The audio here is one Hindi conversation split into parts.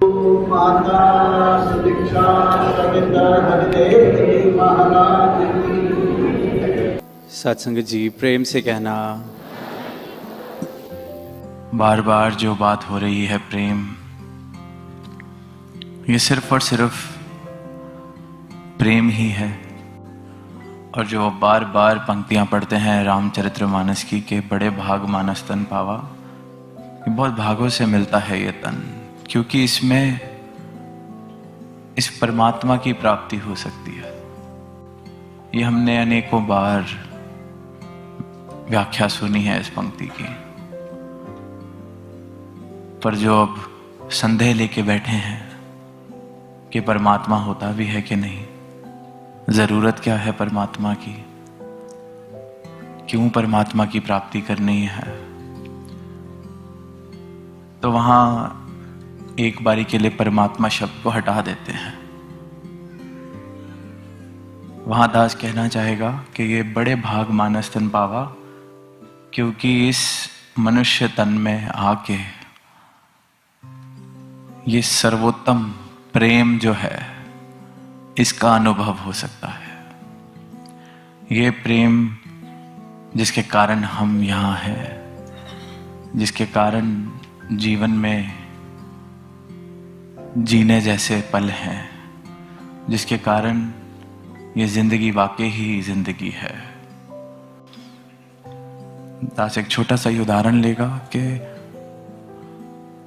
माता सुदीक्षा रविंद्र हरिदेव महाराज की। सत्संग जी प्रेम से कहना। बार बार जो बात हो रही है प्रेम, ये सिर्फ और सिर्फ प्रेम ही है। और जो बार बार पंक्तियां पढ़ते हैं रामचरितमानस की के बड़े भाग मानस तन पावा, ये बहुत भागों से मिलता है ये तन, क्योंकि इसमें इस परमात्मा की प्राप्ति हो सकती है। ये हमने अनेकों बार व्याख्या सुनी है इस पंक्ति की, पर जो अब संदेह लेके बैठे हैं कि परमात्मा होता भी है कि नहीं, जरूरत क्या है परमात्मा की, क्यों परमात्मा की प्राप्ति करनी है, तो वहां एक बारी के लिए परमात्मा शब्द को हटा देते हैं। वहां दास कहना चाहेगा कि ये बड़े भाग मानस तन पावा, क्योंकि इस मनुष्य तन में आके ये सर्वोत्तम प्रेम जो है इसका अनुभव हो सकता है। ये प्रेम जिसके कारण हम यहाँ हैं, जिसके कारण जीवन में जीने जैसे पल हैं, जिसके कारण ये जिंदगी वाकई ही जिंदगी है। दास एक छोटा सा ही उदाहरण लेगा कि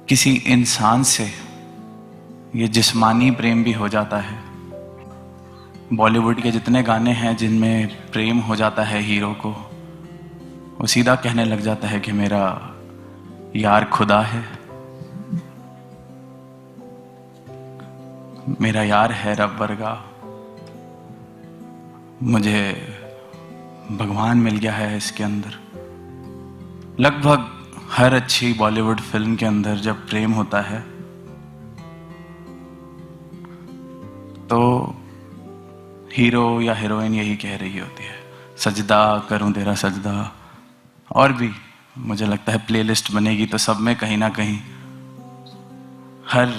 किसी इंसान से ये जिस्मानी प्रेम भी हो जाता है। बॉलीवुड के जितने गाने हैं जिनमें प्रेम हो जाता है हीरो को, वो सीधा कहने लग जाता है कि मेरा यार खुदा है, मेरा यार है रब वर्गा, मुझे भगवान मिल गया है इसके अंदर। लगभग हर अच्छी बॉलीवुड फिल्म के अंदर जब प्रेम होता है तो हीरो या हीरोइन यही कह रही होती है, सजदा करूं तेरा सजदा। और भी मुझे लगता है प्लेलिस्ट बनेगी तो सब में कहीं ना कहीं हर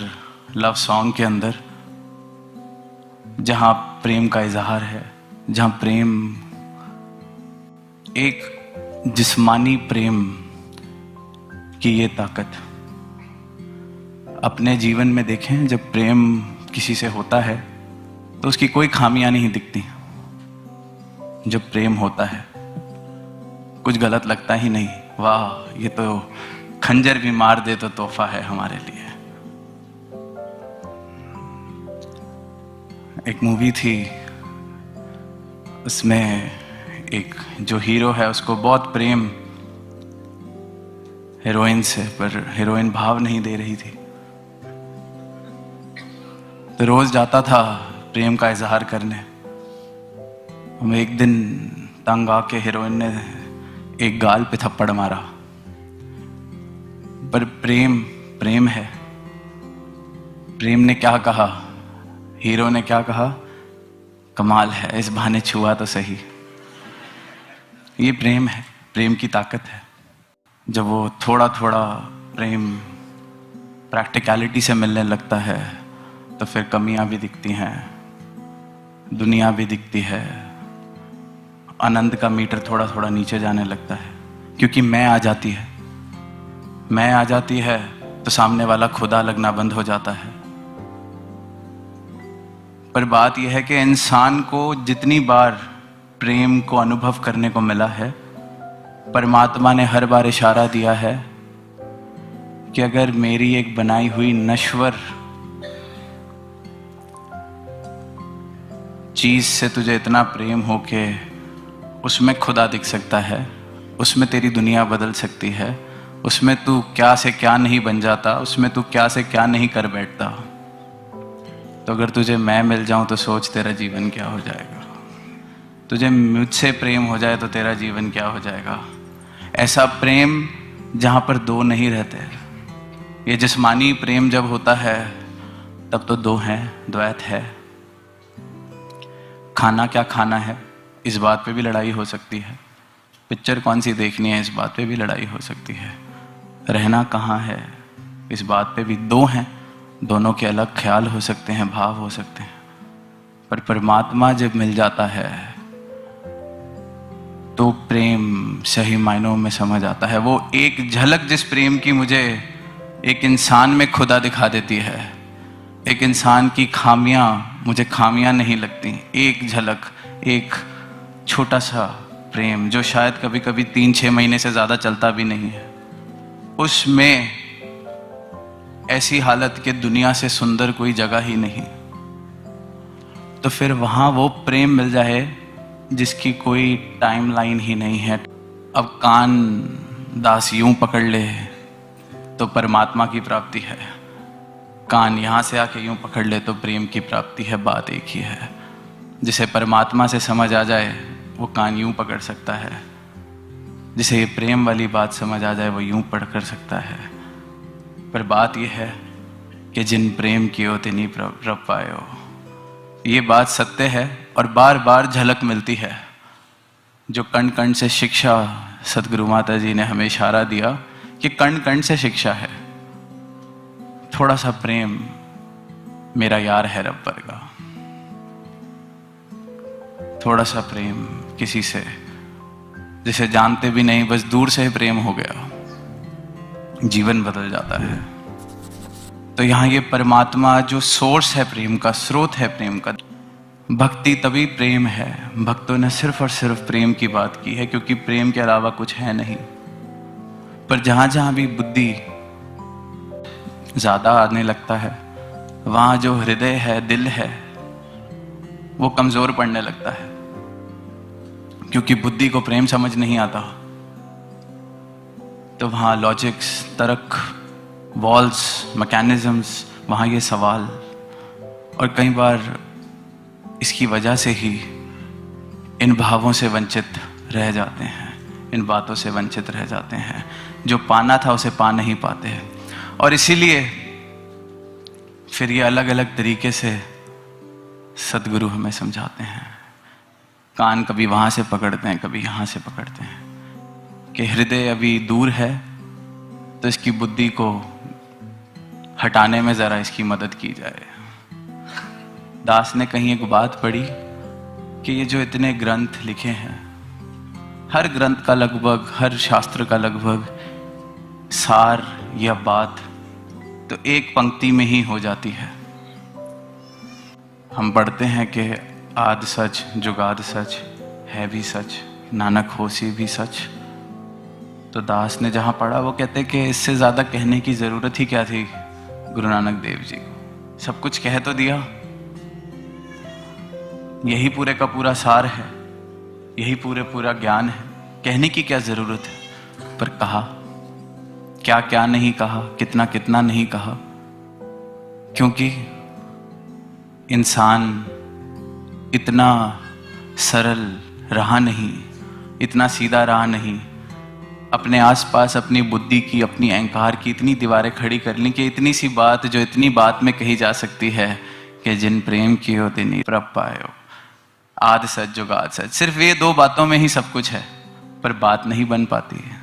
लव सॉन्ग के अंदर जहां प्रेम का इजहार है, जहां प्रेम एक जिस्मानी प्रेम की ये ताकत अपने जीवन में देखें। जब प्रेम किसी से होता है तो उसकी कोई खामियां नहीं दिखती। जब प्रेम होता है कुछ गलत लगता ही नहीं, वाह ये तो खंजर भी मार दे तो तोहफा है हमारे लिए। एक मूवी थी, उसमें एक जो हीरो है उसको बहुत प्रेम हीरोइन से, पर हीरोइन भाव नहीं दे रही थी, तो रोज जाता था प्रेम का इजहार करने। हम एक दिन तंग आके हीरोइन ने एक गाल पे थप्पड़ मारा, पर प्रेम प्रेम है। प्रेम ने क्या कहा, हीरो ने क्या कहा, कमाल है इस बहाने छुआ तो सही। ये प्रेम है, प्रेम की ताकत है। जब वो थोड़ा थोड़ा प्रेम प्रैक्टिकलिटी से मिलने लगता है तो फिर कमियां भी दिखती हैं, दुनिया भी दिखती है, आनंद का मीटर थोड़ा थोड़ा नीचे जाने लगता है, क्योंकि मैं आ जाती है। मैं आ जाती है तो सामने वाला खुदा लगना बंद हो जाता है। पर बात यह है कि इंसान को जितनी बार प्रेम को अनुभव करने को मिला है, परमात्मा ने हर बार इशारा दिया है कि अगर मेरी एक बनाई हुई नश्वर चीज से तुझे इतना प्रेम हो के उसमें खुदा दिख सकता है, उसमें तेरी दुनिया बदल सकती है, उसमें तू क्या से क्या नहीं बन जाता, उसमें तू क्या से क्या नहीं कर बैठता, तो अगर तुझे मैं मिल जाऊं तो सोच तेरा जीवन क्या हो जाएगा। तुझे मुझसे प्रेम हो जाए तो तेरा जीवन क्या हो जाएगा। ऐसा प्रेम जहां पर दो नहीं रहते। ये जिस्मानी प्रेम जब होता है तब तो दो हैं, द्वैत है। खाना क्या खाना है इस बात पे भी लड़ाई हो सकती है, पिक्चर कौन सी देखनी है इस बात पे भी लड़ाई हो सकती है, रहना कहाँ है इस बात पे भी दो हैं, दोनों के अलग ख्याल हो सकते हैं, भाव हो सकते हैं, पर परमात्मा जब मिल जाता है तो प्रेम सही मायनों में समझ आता है। वो एक झलक जिस प्रेम की मुझे एक इंसान में खुदा दिखा देती है, एक इंसान की खामियां मुझे खामियां नहीं लगती। एक झलक, एक छोटा सा प्रेम जो शायद कभी कभी 3-6 महीने से ज्यादा चलता भी नहीं है, उसमें ऐसी हालत कि दुनिया से सुंदर कोई जगह ही नहीं। तो फिर वहां वो प्रेम मिल जाए जिसकी कोई टाइमलाइन ही नहीं है। अब कान दास यूं पकड़ ले तो परमात्मा की प्राप्ति है, कान यहां से आके यूं पकड़ ले तो प्रेम की प्राप्ति है। बात एक ही है। जिसे परमात्मा से समझ आ जाए वो कान यूं पकड़ सकता है, जिसे ये प्रेम वाली बात समझ आ जाए वो यूं पढ़ कर सकता है। पर बात यह है कि जिन प्रेम कियो तिनी प्रभ पायो। ये बात सत्य है और बार बार झलक मिलती है। जो कण कण से शिक्षा, सदगुरु माता जी ने हमें इशारा दिया कि कण कण से शिक्षा है। थोड़ा सा प्रेम, मेरा यार है रब वर्गा। थोड़ा सा प्रेम किसी से जिसे जानते भी नहीं, बस दूर से ही प्रेम हो गया, जीवन बदल जाता है। तो यहां ये परमात्मा जो सोर्स है प्रेम का, स्रोत है प्रेम का। भक्ति तभी प्रेम है। भक्तों ने सिर्फ और सिर्फ प्रेम की बात की है क्योंकि प्रेम के अलावा कुछ है नहीं। पर जहां जहां भी बुद्धि ज्यादा आने लगता है, वहां जो हृदय है, दिल है, वो कमजोर पड़ने लगता है क्योंकि बुद्धि को प्रेम समझ नहीं आता। तो वहां लॉजिक्स, तर्क, वॉल्स, मैकेनिज्म्स, वहां ये सवाल। और कई बार इसकी वजह से ही इन भावों से वंचित रह जाते हैं, इन बातों से वंचित रह जाते हैं। जो पाना था उसे पा नहीं पाते हैं। और इसीलिए फिर ये अलग अलग तरीके से सदगुरु हमें समझाते हैं। कान कभी वहां से पकड़ते हैं, कभी यहां से पकड़ते हैं कि हृदय अभी दूर है तो इसकी बुद्धि को हटाने में जरा इसकी मदद की जाए। दास ने कहीं एक बात पढ़ी कि ये जो इतने ग्रंथ लिखे हैं, हर ग्रंथ का लगभग, हर शास्त्र का लगभग सार या बात तो एक पंक्ति में ही हो जाती है। हम पढ़ते हैं कि आद सच जुगाद सच है भी सच, नानक होसी भी सच। तो दास ने जहां पढ़ा वो कहते कि इससे ज्यादा कहने की जरूरत ही क्या थी गुरु नानक देव जी को। सब कुछ कह तो दिया, यही पूरे का पूरा सार है, यही पूरा ज्ञान है। कहने की क्या जरूरत है? पर कहा क्या क्या नहीं कहा, कितना कितना नहीं कहा, क्योंकि इंसान इतना सरल रहा नहीं, इतना सीधा रहा नहीं। अपने आसपास अपनी बुद्धि की, अपनी अहंकार की इतनी दीवारें खड़ी कर ली कि इतनी सी बात जो इतनी बात में कही जा सकती है कि जिन प्रेम कियो तिनी प्रभ पायो। आद सच जुगाद सच, सिर्फ ये 2 बातों में ही सब कुछ है, पर बात नहीं बन पाती है।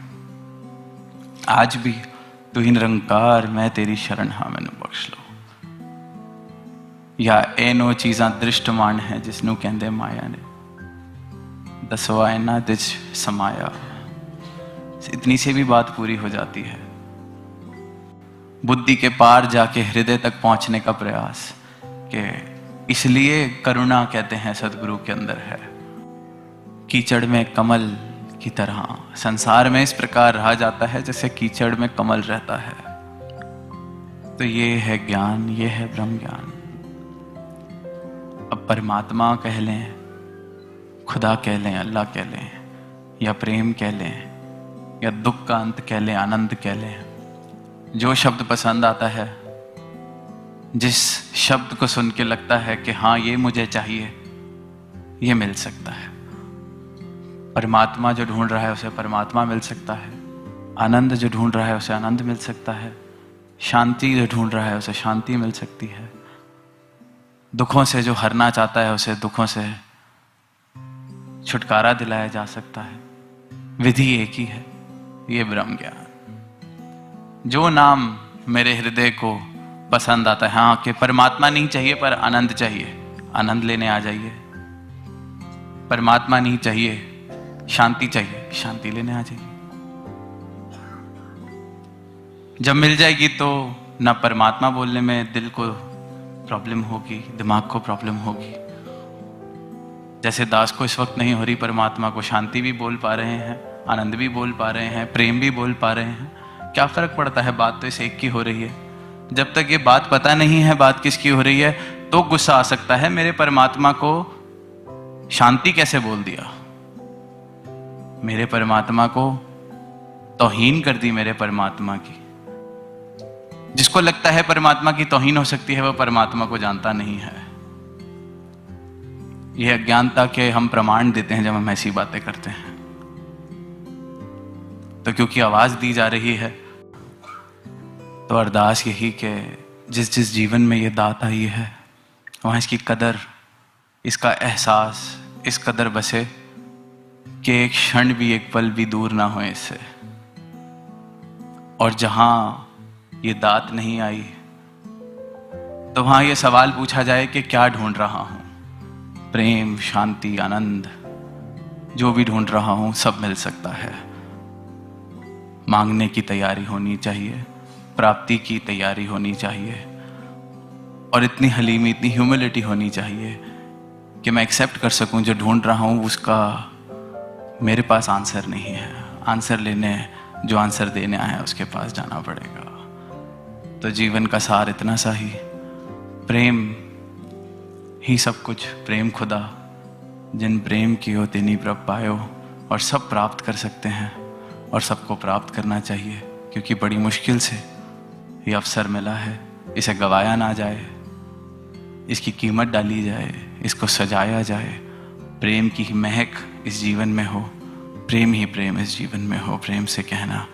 आज भी तू ही निरंकार मैं तेरी शरण हाँ मैनू बख्श लो, या एनो चीज़ां दृष्टमान है जिसनों कहंदे माया ने, दसवा इना तिज समाया। इतनी से भी बात पूरी हो जाती है। बुद्धि के पार जाके हृदय तक पहुंचने का प्रयास, कि इसलिए करुणा कहते हैं सदगुरु के अंदर है। कीचड़ में कमल की तरह संसार में इस प्रकार रहा जाता है जैसे कीचड़ में कमल रहता है। तो ये है ज्ञान, ये है ब्रह्म ज्ञान। अब परमात्मा कह लें, खुदा कह लें, अल्लाह कह लें, या प्रेम कह लें, या दुख का अंत कह लें, आनंद कह लें, जो शब्द पसंद आता है, जिस शब्द को सुन के लगता है कि हाँ ये मुझे चाहिए, ये मिल सकता है। परमात्मा जो ढूंढ रहा है उसे परमात्मा मिल सकता है, आनंद जो ढूंढ रहा है उसे आनंद मिल सकता है, शांति जो ढूंढ रहा है उसे शांति मिल सकती है। दुखों से जो हरना चाहता है उसे दुखों से छुटकारा दिलाया जा सकता है। विधि एक ही है, ये ब्रह्म ज्ञान। जो नाम मेरे हृदय को पसंद आता है, हाँ, कि परमात्मा नहीं चाहिए पर आनंद चाहिए, आनंद लेने आ जाइए। परमात्मा नहीं चाहिए, शांति चाहिए, शांति लेने आ जाइए। जब मिल जाएगी तो ना परमात्मा बोलने में दिल को प्रॉब्लम होगी, दिमाग को प्रॉब्लम होगी। जैसे दास को इस वक्त नहीं हो रही, परमात्मा को शांति भी बोल पा रहे हैं, आनंद भी बोल पा रहे हैं, प्रेम भी बोल पा रहे हैं। क्या फर्क पड़ता है, बात तो इस एक की हो रही है। जब तक ये बात पता नहीं है बात किसकी हो रही है, तो गुस्सा आ सकता है, मेरे परमात्मा को शांति कैसे बोल दिया, मेरे परमात्मा को तौहीन कर दी मेरे परमात्मा की। जिसको लगता है परमात्मा की तौहीन हो सकती है, वह परमात्मा को जानता नहीं है। यह अज्ञानता के हम प्रमाण देते हैं जब हम ऐसी बातें करते हैं। तो क्योंकि आवाज दी जा रही है, तो अरदास यही कि जिस जिस जीवन में ये दात आई है, वहां इसकी कदर, इसका एहसास इस कदर बसे कि एक क्षण भी, एक पल भी दूर ना हो इससे। और जहां ये दात नहीं आई, तो वहां ये सवाल पूछा जाए कि क्या ढूंढ रहा हूं। प्रेम, शांति, आनंद, जो भी ढूंढ रहा हूं सब मिल सकता है। मांगने की तैयारी होनी चाहिए, प्राप्ति की तैयारी होनी चाहिए, और इतनी हलीमी, इतनी ह्यूमिलिटी होनी चाहिए कि मैं एक्सेप्ट कर सकूं जो ढूंढ रहा हूं उसका मेरे पास आंसर नहीं है। आंसर लेने, जो आंसर देने आया है उसके पास जाना पड़ेगा। तो जीवन का सार इतना सा ही, प्रेम ही सब कुछ। प्रेम खुदा, जिन प्रेम कियो तिनी प्रभ पायो। और सब प्राप्त कर सकते हैं और सबको प्राप्त करना चाहिए, क्योंकि बड़ी मुश्किल से ये अवसर मिला है। इसे गवाया ना जाए, इसकी कीमत डाली जाए, इसको सजाया जाए। प्रेम की महक इस जीवन में हो, प्रेम ही प्रेम इस जीवन में हो। प्रेम से कहना,